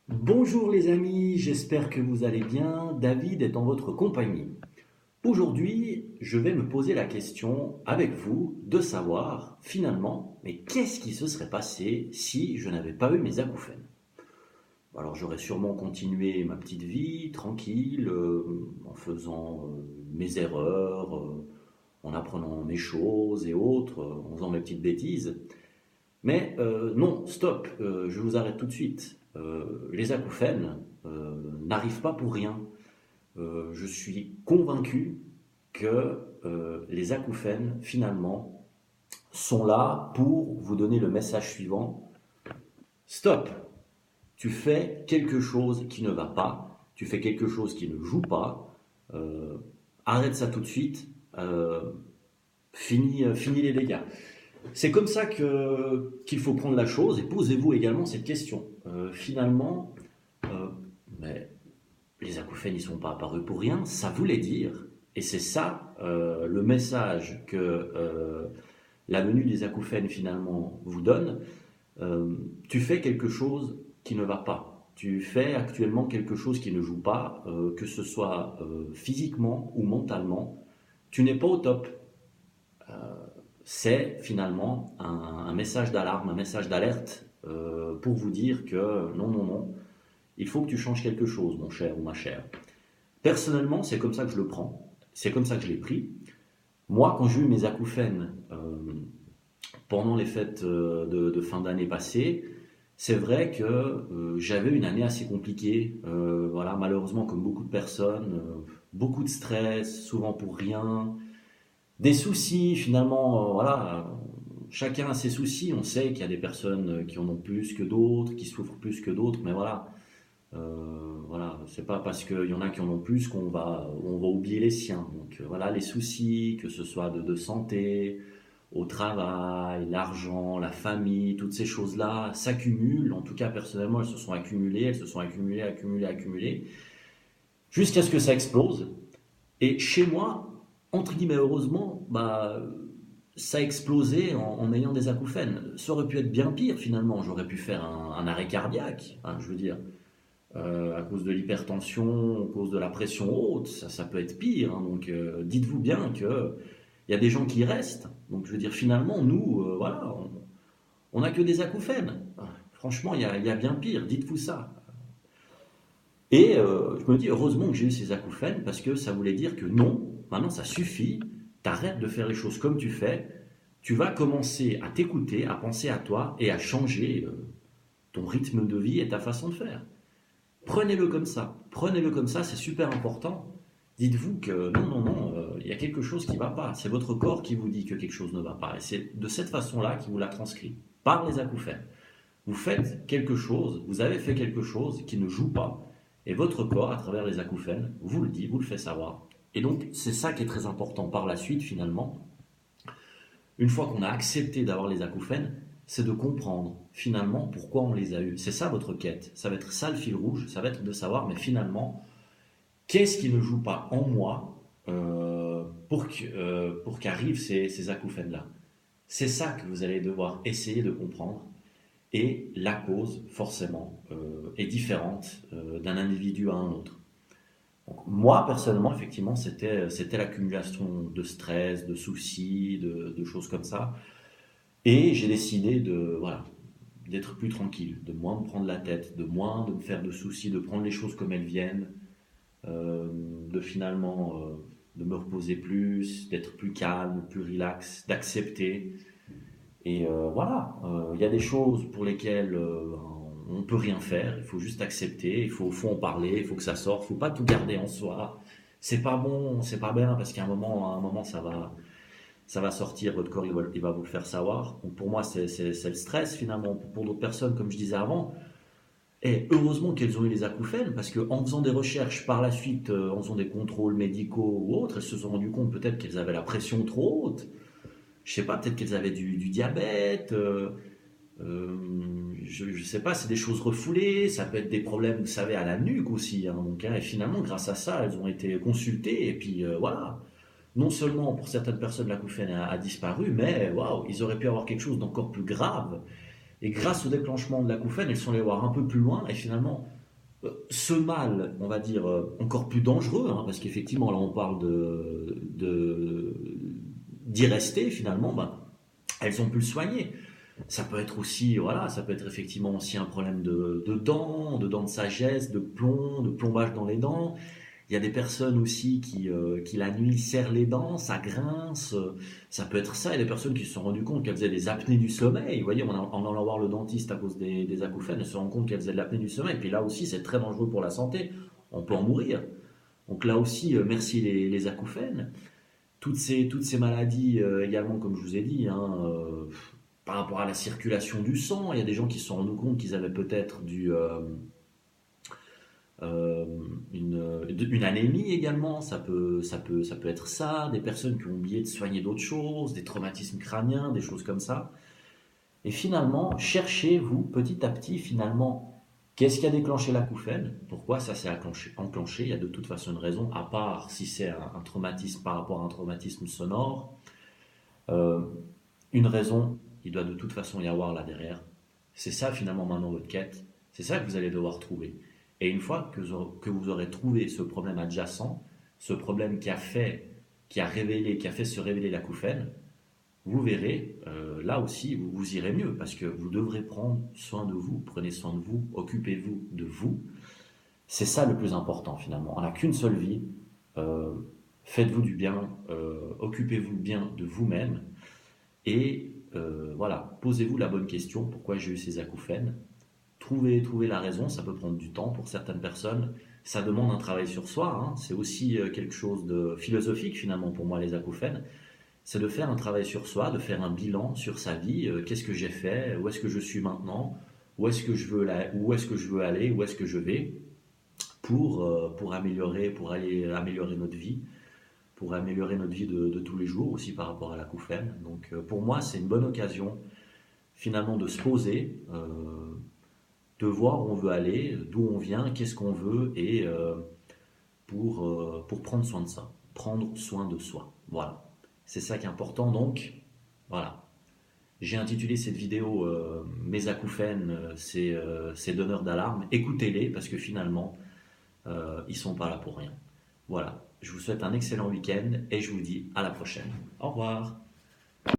Bonjour les amis, j'espère que vous allez bien. David est en votre compagnie. Aujourd'hui, je vais me poser la question avec vous de savoir finalement, mais qu'est-ce qui se serait passé si je n'avais pas eu mes acouphènes? Alors j'aurais sûrement continué ma petite vie tranquille, en faisant mes erreurs, en apprenant mes choses et autres, en faisant mes petites bêtises. Mais non, stop, je vous arrête tout de suite. Les acouphènes n'arrivent pas pour rien. Je suis convaincu que les acouphènes, finalement, sont là pour vous donner le message suivant. Stop, tu fais quelque chose qui ne va pas, tu fais quelque chose qui ne joue pas, euh, arrête ça tout de suite, fini les dégâts. C'est comme ça qu'il faut prendre la chose et posez-vous également cette question. Finalement, euh, mais les acouphènes ne sont pas apparus pour rien, ça voulait dire, et c'est ça le message que la venue des acouphènes finalement vous donne, tu fais quelque chose qui ne va pas. Tu fais actuellement quelque chose qui ne joue pas, que ce soit physiquement ou mentalement. Tu n'es pas au top. C'est finalement un message d'alarme, un message d'alerte pour vous dire que non, non, non, il faut que tu changes quelque chose, mon cher ou ma chère. Personnellement, c'est comme ça que je le prends, c'est comme ça que je l'ai pris. Moi, quand j'ai eu mes acouphènes pendant les fêtes de fin d'année passée, c'est vrai que j'avais une année assez compliquée. Voilà, malheureusement, comme beaucoup de personnes, beaucoup de stress, souvent pour rien, des soucis finalement. Voilà, chacun a ses soucis. On sait qu'il y a des personnes qui en ont plus que d'autres, qui souffrent plus que d'autres, mais voilà, c'est pas parce qu'il y en a qui en ont plus qu'on va oublier les siens. Donc voilà, les soucis, que ce soit de santé, au travail, l'argent, la famille, toutes ces choses-là s'accumulent. En tout cas, personnellement, elles se sont accumulées, accumulées, accumulées, jusqu'à ce que ça explose. Et chez moi, entre guillemets, heureusement, ça a explosé en ayant des acouphènes. Ça aurait pu être bien pire finalement. J'aurais pu faire un arrêt cardiaque, hein, je veux dire. À cause de l'hypertension, à cause de la pression haute, ça peut être pire, hein. Donc dites-vous bien que il y a des gens qui restent. Donc je veux dire, finalement, nous, voilà, on n'a que des acouphènes. Franchement, il y a bien pire, dites-vous ça. Et je me dis, heureusement que j'ai eu ces acouphènes, parce que ça voulait dire que non, maintenant ça suffit, t'arrêtes de faire les choses comme tu fais, tu vas commencer à t'écouter, à penser à toi et à changer ton rythme de vie et ta façon de faire. Prenez-le comme ça, c'est super important. Dites-vous que non, non, non, il y a quelque chose qui ne va pas. C'est votre corps qui vous dit que quelque chose ne va pas. Et c'est de cette façon-là qu'il vous l'a transcrit, par les acouphènes. Vous faites quelque chose, vous avez fait quelque chose qui ne joue pas. Et votre corps, à travers les acouphènes, vous le dit, vous le fait savoir. Et donc, c'est ça qui est très important par la suite, finalement. Une fois qu'on a accepté d'avoir les acouphènes, c'est de comprendre finalement pourquoi on les a eus. C'est ça votre quête. Ça va être ça le fil rouge, ça va être de savoir, mais finalement, qu'est-ce qui ne joue pas en moi pour qu'arrivent ces acouphènes-là. C'est ça que vous allez devoir essayer de comprendre. Et la cause, forcément, est différente d'un individu à un autre. Donc, moi, personnellement, effectivement, c'était l'accumulation de stress, de soucis, de choses comme ça. Et j'ai décidé voilà, d'être plus tranquille, de moins me prendre la tête, de moins de me faire de soucis, de prendre les choses comme elles viennent, euh, de finalement de me reposer plus, d'être plus calme, plus relax, d'accepter. Et voilà, il y a des choses pour lesquelles on ne peut rien faire, il faut juste accepter, faut en parler, il faut que ça sorte, il ne faut pas tout garder en soi. C'est pas bon, c'est pas bien, parce qu'à un moment ça va sortir, votre corps il va vous le faire savoir. Donc pour moi, c'est le stress finalement. Pour d'autres personnes, comme je disais avant, et heureusement qu'elles ont eu les acouphènes, parce qu'en faisant des recherches par la suite, en faisant des contrôles médicaux ou autres, elles se sont rendues compte peut-être qu'elles avaient la pression trop haute. Je sais pas, peut-être qu'elles avaient du diabète. Je sais pas, c'est des choses refoulées. Ça peut être des problèmes, vous savez, à la nuque aussi, hein. Donc, hein, et finalement, grâce à ça, elles ont été consultées. Et puis voilà, non seulement pour certaines personnes l'acouphène a disparu, mais waouh, ils auraient pu avoir quelque chose d'encore plus grave. Et grâce au déclenchement de l'acouphène, elles sont allées voir un peu plus loin et finalement, Ce mal, on va dire, encore plus dangereux, hein, parce qu'effectivement, là, on parle d'y rester, finalement, ben, elles ont pu le soigner. Ça peut être aussi, voilà, ça peut être effectivement aussi un problème de dents de sagesse, de plombage dans les dents. Il y a des personnes aussi qui la nuit serrent les dents, ça grince, ça peut être ça. Il y a des personnes qui se sont rendues compte qu'elles faisaient des apnées du sommeil. Vous voyez, en allant voir le dentiste à cause des acouphènes, elles se rendent compte qu'elles faisaient de l'apnée du sommeil. Puis là aussi, c'est très dangereux pour la santé. On peut en mourir. Donc là aussi, merci les acouphènes. Toutes ces maladies également, comme je vous ai dit, hein, par rapport à la circulation du sang, il y a des gens qui se sont rendus compte qu'ils avaient peut-être euh, une anémie également, ça peut être ça, des personnes qui ont oublié de soigner d'autres choses, des traumatismes crâniens, des choses comme ça. Et finalement, cherchez-vous petit à petit, finalement, qu'est-ce qui a déclenché l'acouphène? Pourquoi ça s'est enclenché? Il y a de toute façon une raison, à part si c'est un traumatisme par rapport à un traumatisme sonore. Euh, une raison, il doit de toute façon y avoir là derrière. C'est ça finalement maintenant votre quête. C'est ça que vous allez devoir trouver. Et une fois que vous aurez trouvé ce problème adjacent, ce problème qui a fait se révéler l'acouphène, vous verrez, là aussi, vous irez mieux parce que vous devrez prendre soin de vous, prenez soin de vous, occupez-vous de vous. C'est ça le plus important finalement. On n'a qu'une seule vie. Euh, Faites-vous du bien, occupez-vous bien de vous-même et voilà, posez-vous la bonne question, pourquoi j'ai eu ces acouphènes. Trouver la raison, ça peut prendre du temps pour certaines personnes. Ça demande un travail sur soi, hein. C'est aussi quelque chose de philosophique finalement pour moi les acouphènes. C'est de faire un travail sur soi, de faire un bilan sur sa vie. Qu'est-ce que j'ai fait? Où est-ce que je suis maintenant? Où est-ce que je veux aller? Où est-ce que je vais? Pour aller améliorer notre vie, pour améliorer notre vie de tous les jours aussi par rapport à l'acouphène. Donc pour moi, c'est une bonne occasion finalement de se poser, de voir où on veut aller, d'où on vient, qu'est-ce qu'on veut et pour prendre soin de ça, prendre soin de soi. Voilà, c'est ça qui est important. Donc voilà, j'ai intitulé cette vidéo Mes acouphènes, c'est donneurs d'alarme. Écoutez-les parce que finalement, ils sont pas là pour rien. Voilà, je vous souhaite un excellent week-end et je vous dis à la prochaine. Au revoir.